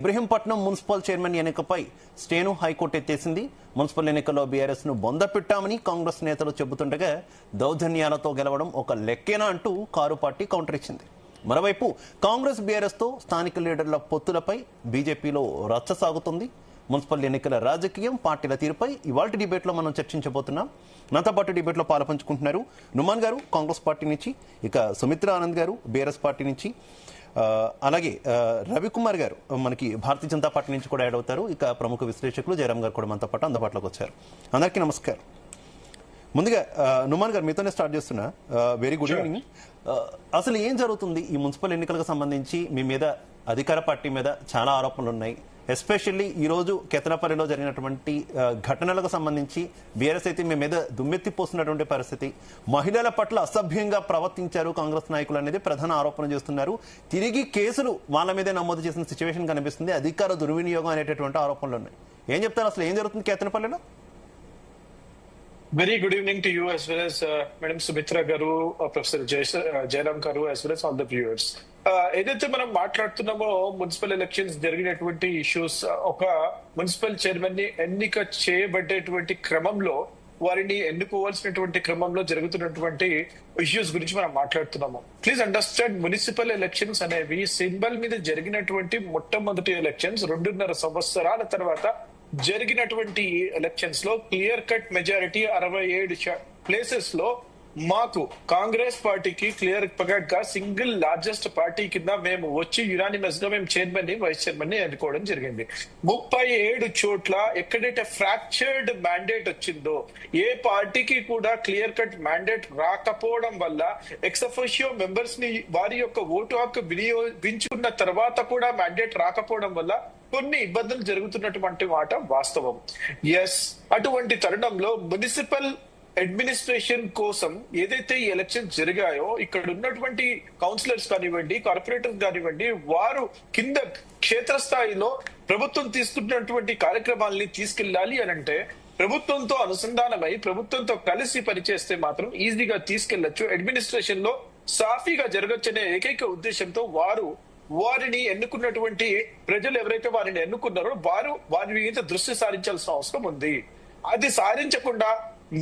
Ibrahimpatnam municipal chairman ఎన్నికపై స్టేను high court ఎత్తేసింది. మున్సిపల్ ఎన్నికల్లో బీఆర్ఎస్ ను బొందపెట్టామని కాంగ్రెస్ నేతలు చెబుతుండగా దౌర్జన్యాలతో గెలవడం ఒక లెక్కేనా అంటూ కారు పార్టీ కౌంటర్ ఇచ్చింది. మరోవైపు కాంగ్రెస్ బీఆర్ఎస్ తో స్థానిక లీడర్ల పొత్తులపై బీజేపీలో రచ్చ సాగుతుంది. మున్సిపల్ ఎన్నికల రాజకీయం, పార్టీల తీరుపై ఇవాల్టి డిబేట్లో మనం చర్చించబోతున్నాం. నాతో పాటు డిబేట్లో పాలుపంచుకుంటున్నారు నుమాన్ గారు కాంగ్రెస్ పార్టీ నుంచి, ఇక సుమిత్రా ఆనంద్ గారు బీఆర్ఎస్ పార్టీ నుంచి, అలాగే రవికుమార్ గారు మనకి భారతీయ జనతా పార్టీ నుంచి కూడా యాడ్ అవుతారు. ఇక ప్రముఖ విశ్లేషకులు జయరామ్ గారు కూడా మనతో పాటు అందుబాటులోకి వచ్చారు. అందరికీ నమస్కారం. ముందుగా నుమాన్ గారు మీతోనే స్టార్ట్ చేస్తున్నా. Very good evening. అసలు ఏం జరుగుతుంది ఈ మున్సిపల్ ఎన్నికలకు సంబంధించి? మీ మీద అధికార పార్టీ మీద చాలా ఆరోపణలు ఉన్నాయి. ఎస్పెషల్లీ ఈ రోజు కేతనపల్లిలో జరిగినటువంటి ఘటనలకు సంబంధించి బీఆర్ఎస్ అయితే మీ మీద దుమ్మెత్తిపోస్తున్నటువంటి పరిస్థితి. మహిళల పట్ల అసభ్యంగా ప్రవర్తించారు కాంగ్రెస్ నాయకులు అనేది ప్రధాన ఆరోపణ చేస్తున్నారు. తిరిగి కేసులు వాళ్ళ మీదే నమోదు చేసిన సిచ్యువేషన్ కనిపిస్తుంది. అధికార దుర్వినియోగం అనేటటువంటి ఆరోపణలు ఉన్నాయి. ఏం చెప్తారు, అసలు ఏం జరుగుతుంది కేతనపల్లిలో? Very good evening to you as well as Madam Sumitra garu, Professor Jairam garu as well as all the viewers. ఏదైతే మనం మాట్లాడుతున్నామో మున్సిపల్ ఎలక్షన్స్ జరిగినటువంటి ఇష్యూస్, ఒక మున్సిపల్ చైర్మన్ ని ఎన్నిక చేయబడ్డేటువంటి క్రమంలో, వారిని ఎన్నుకోవాల్సినటువంటి క్రమంలో జరుగుతున్నటువంటి ఇష్యూస్ గురించి మనం మాట్లాడుతున్నాము. ప్లీజ్ అండర్స్టాండ్, మున్సిపల్ ఎలక్షన్స్ అనేవి సింబల్ మీద జరిగినటువంటి మొట్టమొదటి ఎలక్షన్స్ 2.5 సంవత్సరాల తర్వాత జరిగినటువంటి ఎలక్షన్స్ లో క్లియర్ కట్ మెజారిటీ 67 ప్లేసెస్ లో మాకు కాంగ్రెస్ పార్టీకి క్లియర్ కట్ గా సింగిల్ లార్జెస్ట్ పార్టీ కింద మేము వచ్చి యునానిమస్ గా మేము చైర్మన్ ని వైస్ చైర్మన్ ని ఎన్నుకోవడం జరిగింది. 37 చోట్ల ఎక్కడైతే ఫ్రాక్చర్డ్ మ్యాండేట్ వచ్చిందో, ఏ పార్టీకి కూడా క్లియర్ కట్ మ్యాండేట్ రాకపోవడం వల్ల ఎక్స్ అఫిషియో మెంబర్స్ ని వారి యొక్క ఓటు హక్కు వినియోగించుకున్న తర్వాత కూడా మ్యాండేట్ రాకపోవడం వల్ల కొన్ని ఇబ్బందులు జరుగుతున్నటువంటి మాట వాస్తవం. ఎస్, అటువంటి తరుణంలో మున్సిపల్ అడ్మినిస్ట్రేషన్ కోసం ఏదైతే ఈ ఎలక్షన్స్ జరిగాయో, ఇక్కడ ఉన్నటువంటి కౌన్సిలర్స్ కానివ్వండి, కార్పొరేటర్స్ కానివ్వండి, వారు కింద క్షేత్రస్థాయిలో ప్రభుత్వం తీసుకున్నటువంటి కార్యక్రమాలని తీసుకెళ్లాలి అని అంటే ప్రభుత్వంతో అనుసంధానమై ప్రభుత్వంతో కలిసి పనిచేస్తే మాత్రం ఈజీగా తీసుకెళ్లొచ్చు. అడ్మినిస్ట్రేషన్ లో సాఫీగా జరగచ్చనే ఏకైక ఉద్దేశంతో వారిని ఎన్నుకున్నటువంటి ప్రజలు ఎవరైతే వారిని ఎన్నుకున్నారో వారి మీద దృష్టి సారించాల్సిన అవసరం ఉంది. అది సారించకుండా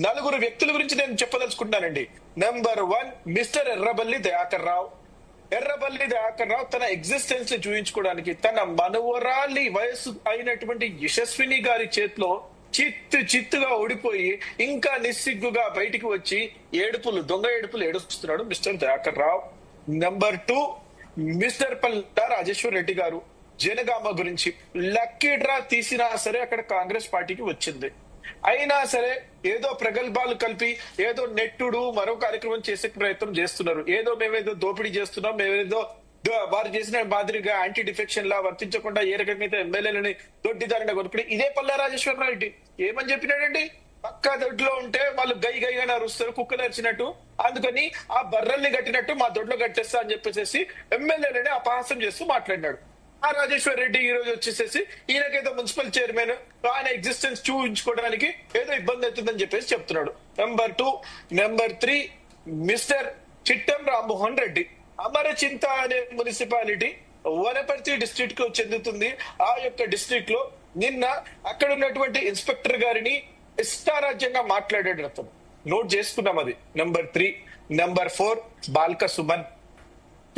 4 వ్యక్తుల గురించి నేను చెప్పదలుచుకుంటానండి. నెంబర్ 1, మిస్టర్ ఎర్రబల్లి దయాకర్ రావు తన ఎగ్జిస్టెన్స్ ని చూపించుకోవడానికి తన మనవరాలి వయసు అయినటువంటి యశస్విని గారి చేతిలో చిత్తుగా ఓడిపోయి ఇంకా నిస్సిగ్గుగా బయటికి వచ్చి దొంగ ఏడుపులు ఏడుస్తున్నాడు mister Dayakar Rao. Number 2, mister Palla Rajeshwar Reddy గారు జనగామ గురించి లక్కీ డ్రా తీసినా సరే అక్కడ కాంగ్రెస్ పార్టీకి వచ్చింది. అయినా సరే ఏదో ప్రగల్భాలు కలిపి ఏదో నెట్టుడు మరో కార్యక్రమం చేసే ప్రయత్నం చేస్తున్నారు. మేమేదో దోపిడీ చేస్తున్నాం, మేమేదో వారు చేసిన మాదిరిగా యాంటీ డిఫెక్షన్ లా వర్తించకుండా ఏ రకంగా అయితే ఎమ్మెల్యేలని దొడ్డిదారిన కొనుక్కుని ఇదే పల్లా రాజేశ్వర రెడ్డి ఏమని చెప్పినాడండి, పక్కా దొడ్లో ఉంటే వాళ్ళు గైగా అరుస్తారు కుక్కలు అరిచినట్టు, అందుకని ఆ బర్రల్ని కట్టినట్టు మా దొడ్లో కట్టేస్తా అని చెప్పేసి ఎమ్మెల్యేలని అపహాసం చేస్తూ మాట్లాడినాడు. ఆ రాజేశ్వర్ రెడ్డి ఈ రోజు వచ్చేసేసి ఈయనకేదో మున్సిపల్ చైర్మన్ ఆయన ఎగ్జిస్టెన్స్ చూపించుకోవడానికి ఏదో ఇబ్బంది అవుతుందని చెప్పేసి చెప్తున్నాడు. Number 3, mister Chittam Rammohan Reddy. అమరచింత అనే మున్సిపాలిటీ వనపర్తి డిస్ట్రిక్ట్ కు చెందుతుంది. ఆ యొక్క డిస్ట్రిక్ట్ లో నిన్న అక్కడ ఉన్నటువంటి ఇన్స్పెక్టర్ గారిని ఇష్టారాజ్యంగా మాట్లాడాడు. అతను నోట్ చేసుకున్నాం అది. నెంబర్ 3. నెంబర్ 4, బాల్క సుమన్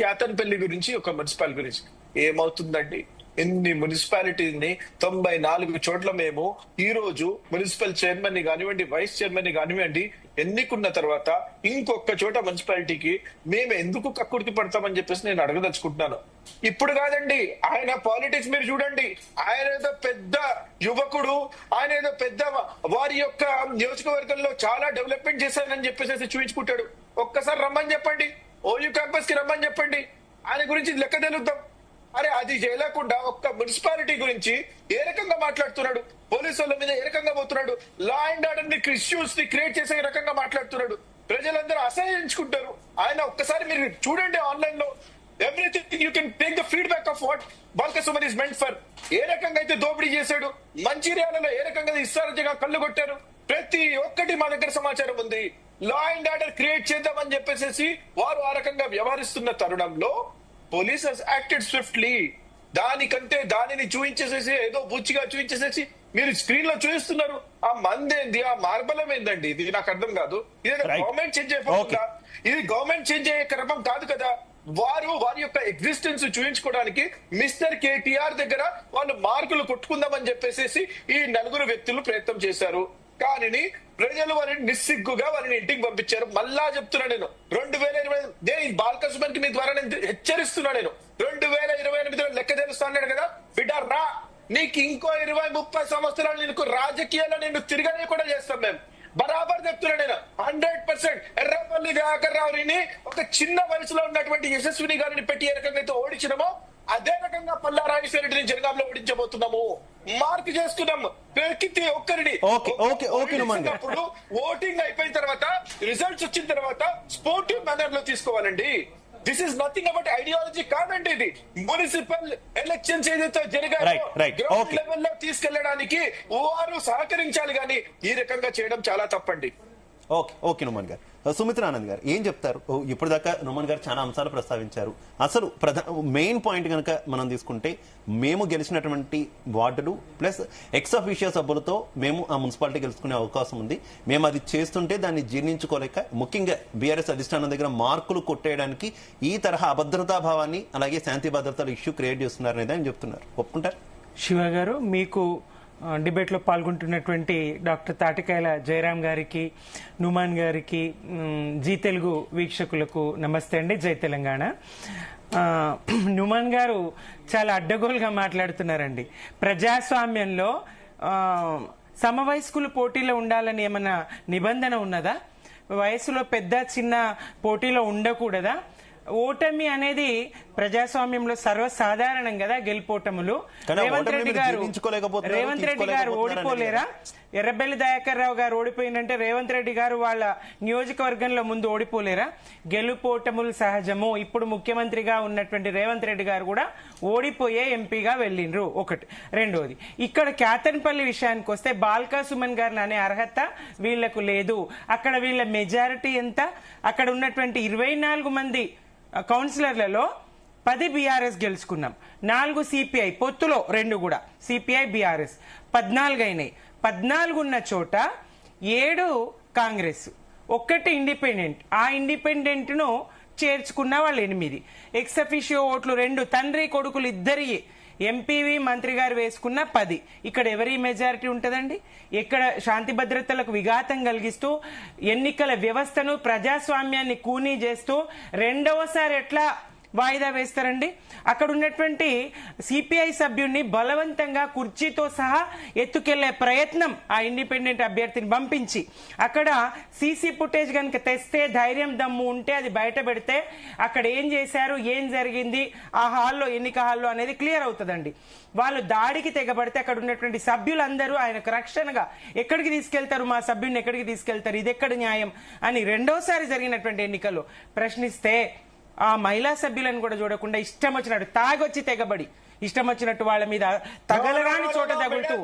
కేతన్పల్లి గురించి, ఒక మున్సిపాలిటీ గురించి. ఏమవుతుందండి, ఎన్ని మున్సిపాలిటీని 94 చోట్ల మేము ఈ రోజు మున్సిపల్ చైర్మన్ ని కానివ్వండి, వైస్ చైర్మన్ ని కానివ్వండి ఎన్నికున్న తర్వాత ఇంకొక చోట మున్సిపాలిటీకి మేము ఎందుకు కక్కుర్తి పడతామని చెప్పేసి నేను అడగదలుచుకుంటున్నాను. ఇప్పుడు కాదండి, ఆయన పాలిటిక్స్ మీరు చూడండి. ఆయన ఏదో పెద్ద యువకుడు, ఆయన ఏదో పెద్ద వారి యొక్క నియోజకవర్గంలో చాలా డెవలప్మెంట్ చేశానని చెప్పేసి చూపించుకుంటాడు. ఒక్కసారి రమ్మని చెప్పండి, ఓయూ క్యాంపస్ కి రమ్మని చెప్పండి, ఆయన గురించి లెక్క తెలుద్దాం. అరే అది చేయలేకుండా ఒక్క మున్సిపాలిటీ గురించి ఏ రకంగా మాట్లాడుతున్నాడు, పోలీసు వాళ్ళ మీద ఏ రకంగా పోతున్నాడు, లా అండ్ ఆర్డర్ ని ఇష్యూస్ ని క్రియేట్ చేసే రకంగా మాట్లాడుతున్నాడు. ప్రజలందరూ అసహించుకుంటారు. ఆయన ఒక్కసారి మీరు చూడండి ఆన్లైన్ లో, everything you can take the feedback of what Balka Suman is meant for. ఏ రకంగా అయితే దోపిడీ చేశాడు, మంచిర్యాలలో ఏ రకంగా ఇష్టారాజ్యంగా కళ్ళు కొట్టారు, ప్రతి ఒక్కటి మా దగ్గర సమాచారం ఉంది. లా అండ్ ఆర్డర్ క్రియేట్ చేద్దామని చెప్పేసి వారు ఆ రకంగా వ్యవహరిస్తున్న తరుణంలో police has acted swiftly. దానికంటే దానిని చూపించేసేసి ఏదో బుచ్చిగా చూపించేసేసి మీరు స్క్రీన్ లో చూపిస్తున్నారు. ఆ మందేంది, ఆ మార్బలం ఏందండి? ఇది నాకు అర్థం కాదు. ఇది గవర్నమెంట్ చేంజ్ అయిపోతుందా? ఇది గవర్నమెంట్ చేంజ్ అయ్యే క్రమం కాదు కదా. వారి యొక్క ఎగ్జిస్టెన్స్ చూపించుకోవడానికి మిస్టర్ కేటీఆర్ దగ్గర వాళ్ళు మార్కులు కొట్టుకుందామని చెప్పేసి ఈ నలుగురు వ్యక్తులు ప్రయత్నం చేశారు. కానీ ప్రజలు వారిని నిస్సిగ్గుగా వారిని ఇంటికి పంపించారు. మళ్ళా చెప్తున్నా నేను 2020 బాల్కసుమన్ కి మీ ద్వారా నేను హెచ్చరిస్తున్నా. నేను 2028లో లెక్క తెలుస్తా అన్నాడు కదా బిడ్డ, రా, నీకు ఇంకో 20-30 సంవత్సరాలు నీకు రాజకీయాల్లో నేను తిరగనే కూడా చేస్తాం. మేము బరాబర్ చెప్తున్నా నేను 100%. ఎర్రపల్లి దయాకర్ రావుని ఒక చిన్న వయసులో ఉన్నటువంటి యశస్విని గారిని పెట్టి ఏ రకంగా అయితే ఓడించినామో అదే రకంగా పల్లా రాజేశ్వరరెడ్డిని జనగాంలో ఓడించబోతున్నాము. మార్క్ చేసుకున్నాం ప్రతి ఒక్కరిని. ఓడినప్పుడు ఓటింగ్ అయిపోయిన తర్వాత రిజల్ట్స్ వచ్చిన తర్వాత స్పోర్టివ్ మేనర్ లో తీసుకోవాలండి. This is nothing about ideology కాదండి. ఇది మున్సిపల్ ఎలక్షన్స్ ఏదైతే జరిగాయో గ్రౌండ్ లెవెల్లో తీసుకెళ్లడానికి వారు సహకరించాలి, కానీ ఈ రకంగా చేయడం చాలా తప్పండి. ఓకే నుమాన్ గారు. సుమిత్ర ఆనంద్ గారు ఏం చెప్తారు? ఇప్పుడు దాకా నుమాన్ గారు చాలా అంశాలు ప్రస్తావించారు. అసలు మెయిన్ పాయింట్ కనుక మనం తీసుకుంటే, మేము గెలిచినటువంటి వార్డులు ప్లస్ ఎక్స్ అఫీషియల్ సభ్యులతో మేము ఆ మున్సిపాలిటీ గెలుచుకునే అవకాశం ఉంది. మేము అది చేస్తుంటే దాన్ని జీర్ణించుకోలేక ముఖ్యంగా బీఆర్ఎస్ అధిష్టానం దగ్గర మార్కులు కొట్టేయడానికి ఈ తరహా అభద్రతా భావాన్ని అలాగే శాంతి భద్రతల ఇష్యూ క్రియేట్ చేస్తున్నారనేది అని చెప్తున్నారు. ఒప్పుకుంటారు? శివ గారు, మీకు డిబేట్లో పాల్గొంటున్నటువంటి డాక్టర్ తాటికాయల జయరాం గారికి, నుమాన్ గారికి, జీ తెలుగు వీక్షకులకు నమస్తే అండి. జై తెలంగాణ. నుమాన్ గారు చాలా అడ్డగోలుగా మాట్లాడుతున్నారండి. ప్రజాస్వామ్యంలో సమవయస్కులు పోటీలో ఉండాలని ఏమన్నా నిబంధన ఉన్నదా? వయసులో పెద్ద చిన్న పోటీలో ఉండకూడదా? ఓటమి అనేది ప్రజాస్వామ్యంలో సర్వసాధారణం కదా, గెలుపోటములు. రేవంత్ రెడ్డి గారు ఓడిపోలేరా? ఎర్రబెల్లి దయాకర్ రావు గారు ఓడిపోయిందంటే రేవంత్ రెడ్డి గారు వాళ్ళ నియోజకవర్గంలో ముందు ఓడిపోలేరా? గెలుపోటములు సహజము. ఇప్పుడు ముఖ్యమంత్రిగా ఉన్నటువంటి రేవంత్ రెడ్డి గారు కూడా ఓడిపోయే ఎంపీగా వెళ్ళిండ్రు. ఒకటి. రెండోది, ఇక్కడ కేతన్పల్లి విషయానికి వస్తే బాల్కా సుమన్ గారిని అనే అర్హత వీళ్లకు లేదు. అక్కడ వీళ్ళ మెజారిటీ ఎంత? అక్కడ ఉన్నటువంటి 24 మంది కౌన్సిలర్లలో 10 బీఆర్ఎస్ గెలుచుకున్నాం, 4 సిపిఐ, పొత్తులో 2 కూడా సిపిఐ బీఆర్ఎస్, 14 అయినాయి. 14 ఉన్న చోట 7 కాంగ్రెస్, 1 ఇండిపెండెంట్. ఆ ఇండిపెండెంట్ ను చేర్చుకున్న వాళ్ళు 8. ఎక్స్ అఫీషియో ఓట్లు 2 తండ్రి కొడుకులు ఇద్దరి ఎంపీవి మంత్రి గారు వేసుకున్న 10. ఇక్కడ ఎవరి మెజారిటీ ఉంటుందండి? ఇక్కడ శాంతి భద్రతలకు విఘాతం కలిగిస్తూ ఎన్నికల వ్యవస్థను ప్రజాస్వామ్యాన్ని కూనీ చేస్తూ రెండవసారి ఎట్లా వాయిదా వేస్తారండి? అక్కడ ఉన్నటువంటి సిపిఐ సభ్యుడిని బలవంతంగా కుర్చీతో సహా ఎత్తుకెళ్లే ప్రయత్నం ఆ ఇండిపెండెంట్ అభ్యర్థిని పంపించి, అక్కడ సీసీ ఫుటేజ్ కనుక తెస్తే, ధైర్యం దమ్ము ఉంటే అది బయట పెడితే అక్కడ ఏం చేశారు, ఏం జరిగింది ఆ హాల్లో, ఎన్నిక హాల్లో అనేది క్లియర్ అవుతుందండి. వాళ్ళు దాడికి తెగబడితే అక్కడ ఉన్నటువంటి సభ్యులందరూ ఆయనకు రక్షణగా ఎక్కడికి తీసుకెళ్తారు, మా సభ్యుడిని ఎక్కడికి తీసుకెళ్తారు, ఇది ఎక్కడ న్యాయం అని రెండోసారి జరిగినటువంటి ఎన్నికల్లో ప్రశ్నిస్తే ఆ మహిళా సభ్యులను కూడా చూడకుండా ఇష్టం వచ్చినట్టు తాగొచ్చి తెగబడి ఇష్టం వచ్చినట్టు వాళ్ళ మీద తగలరాని చోట తగులుతూ,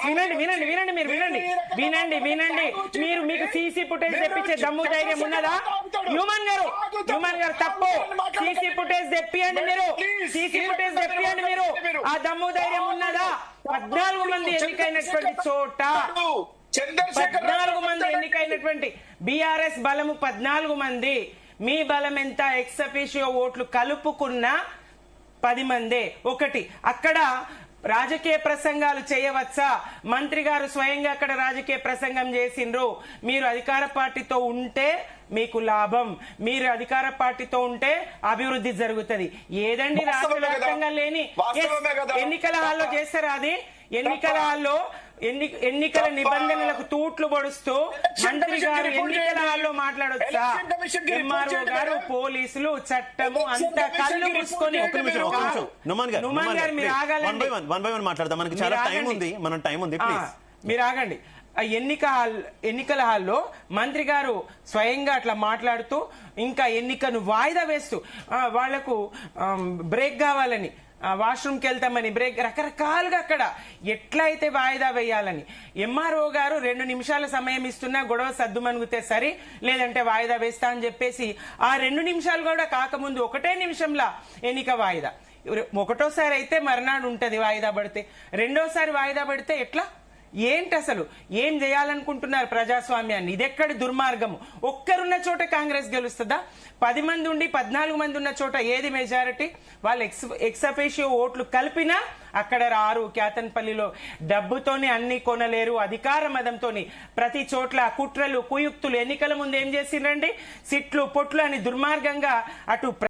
వినండి వినండి వినండి మీరు వినండి వినండి వినండి మీరు మీకు సీసీ ఫుటేజ్ తెప్పించే దమ్ము ధైర్యం ఉన్నదా? హ్యూమన్ గారు తప్పు. సీసీ ఫుటేజ్ తెప్పియండి మీరు, సీసీ ఫుటేజ్ తెప్పియండి మీరు. ఆ దమ్ము ధైర్యం ఉన్నదా? 14 మంది ఎన్నికైనటువంటి చోట 14 మంది ఎన్నికైనటువంటి బీఆర్ఎస్ బలము 14 మంది. మీ బలం ఎంత? ఎక్స్ అఫీషియో ఓట్లు కలుపుకున్న 10 మందే. ఒకటి, అక్కడ రాజకీయ ప్రసంగాలు చేయవచ్చా? మంత్రి గారు స్వయంగా అక్కడ రాజకీయ ప్రసంగం చేసిండ్రు. మీరు అధికార పార్టీతో ఉంటే మీకు లాభం, మీరు అధికార పార్టీతో ఉంటే అభివృద్ధి జరుగుతుంది. ఏదండి రాష్ట్ర వ్యాప్తంగా లేని ఎన్నికల హాల్లో చేస్తారా? అది ఎన్నికల హాల్లో ఎన్నికల నిబంధనలకు తూట్లు పొడుస్తూ మంత్రి గారు ఎన్నికల హాల్లో మాట్లాడొచ్చా? ఎంఆర్ఓ గారు, పోలీసులు, చట్టము అంతా కళ్ళు మూసుకొని. నుమాన్ గారు మీరు ఆగాలండి, మీరు ఆగండి. ఎన్నికల హాల్లో మంత్రి గారు స్వయంగా అట్లా మాట్లాడుతూ, ఇంకా ఎన్నికను వాయిదా వేస్తూ, వాళ్లకు బ్రేక్ కావాలని, వాష్రూమ్కి వెళ్తామని బ్రేక్, రకరకాలుగా అక్కడ ఎట్లయితే వాయిదా వేయాలని. ఎంఆర్ఓ గారు 2 నిమిషాల సమయం ఇస్తున్నా గొడవ సద్దుమణుగుతే సరి, లేదంటే వాయిదా వేస్తా అని చెప్పేసి ఆ 2 నిమిషాలు కూడా కాకముందు 1 నిమిషంలో ఎన్నిక వాయిదా. ఒకటోసారి అయితే మర్నాడు ఉంటది వాయిదా పడితే, రెండోసారి వాయిదా పడితే ఎట్లా? ఏంటి అసలు ఏం చేయాలనుకుంటున్నారు ప్రజాస్వామ్యాన్ని? ఇదెక్కడి దుర్మార్గము? ఒక్కరున్న చోట కాంగ్రెస్ గెలుస్తుందా? 10 మంది ఉండి 14 మంది ఉన్న చోట ఏది మెజారిటీ? వాళ్ళు ఎక్సఫేషియో ఓట్లు కలిపినా అక్కడ రారు. కేతన్పల్లిలో డబ్బుతోని అన్ని కొనలేరు. అధికార మదంతోని ప్రతి చోట్ల కుట్రలు కుయుక్తులు. ఎన్నికల ముందు ఏం చేసిండ్రండి? సిట్లు పొట్లు అని దుర్మార్గంగా అటు